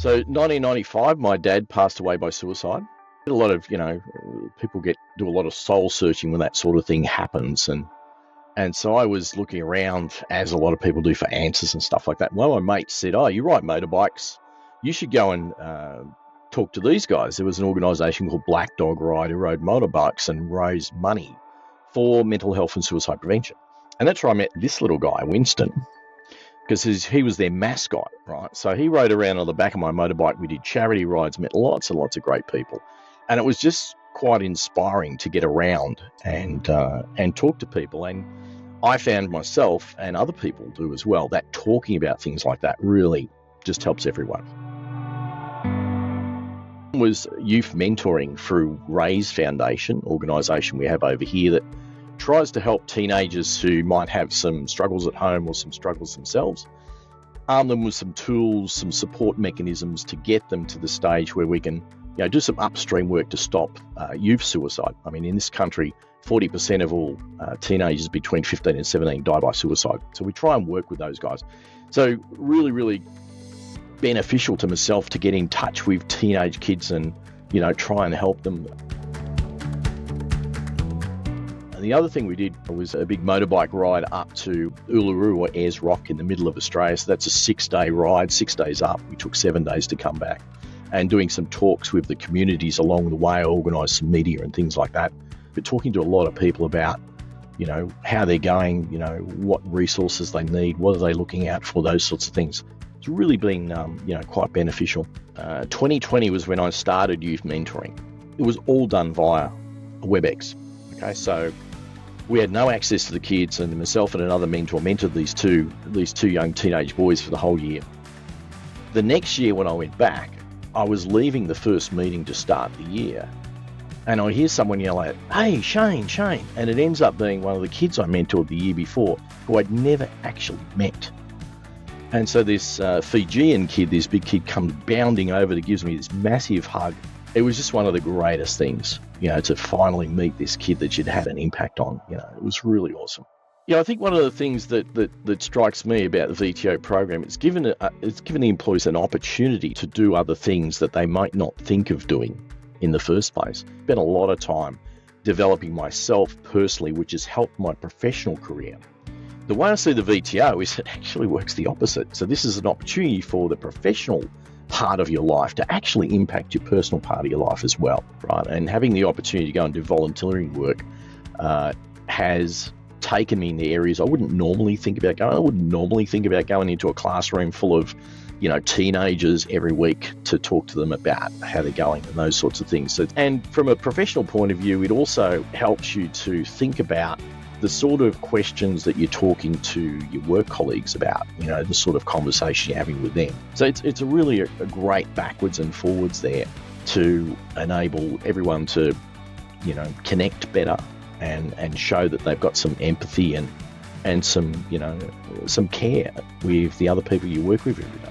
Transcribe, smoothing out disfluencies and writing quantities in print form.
So 1995, my dad passed away by suicide. A lot of, people do a lot of soul searching when that sort of thing happens. And so I was looking around, as a lot of people do, for answers and stuff like that. One of my mates said, "Oh, you ride motorbikes. You should go and talk to these guys." There was an organisation called Black Dog Ride who rode motorbikes and raised money for mental health and suicide prevention. And that's where I met this little guy, Winston, because he was their mascot, right? So he rode around on the back of my motorbike. We did charity rides, met lots and lots of great people. And it was just quite inspiring to get around and talk to people. And I found myself, and other people do as well, that talking about things like that really just helps everyone. Was youth mentoring through Raise Foundation, organisation we have over here that tries to help teenagers who might have some struggles at home or some struggles themselves, arm them with some tools, some support mechanisms to get them to the stage where we can do some upstream work to stop youth suicide. I mean, in this country, 40% of all teenagers between 15 and 17 die by suicide. So we try and work with those guys. So really, really beneficial to myself to get in touch with teenage kids and, try and help them. And the other thing we did was a big motorbike ride up to Uluru or Ayers Rock in the middle of Australia. So that's a 6-day ride, 6 days up. We took 7 days to come back, and doing some talks with the communities along the way. I organised some media and things like that. But talking to a lot of people about, how they're going, what resources they need, what are they looking out for, those sorts of things. It's really been, quite beneficial. 2020 was when I started youth mentoring. It was all done via WebEx. Okay, so we had no access to the kids, and myself and another mentor mentored these two young teenage boys for the whole year. The next year when I went back, I was leaving the first meeting to start the year, and I hear someone yell out, "Hey, Shane," and it ends up being one of the kids I mentored the year before, who I'd never actually met. And so this Fijian kid, this big kid, comes bounding over to gives me this massive hug. It was just one of the greatest things, to finally meet this kid that you'd had an impact on. It was really awesome. I think one of the things that strikes me about the VTO program, it's given the employees an opportunity to do other things that they might not think of doing in the first place. Spent a lot of time developing myself personally, which has helped my professional career. The way I see the VTO is it actually works the opposite. So this is an opportunity for the professional part of your life to actually impact your personal part of your life as well, right? And having the opportunity to go and do volunteering work has taken me into areas I wouldn't normally think about going. I wouldn't normally think about going into a classroom full of, teenagers every week to talk to them about how they're going and those sorts of things. So, and from a professional point of view, it also helps you to think about the sort of questions that you're talking to your work colleagues about, the sort of conversation you're having with them. So it's a really a great backwards and forwards there to enable everyone to, connect better and show that they've got some empathy and some, some care with the other people you work with every day.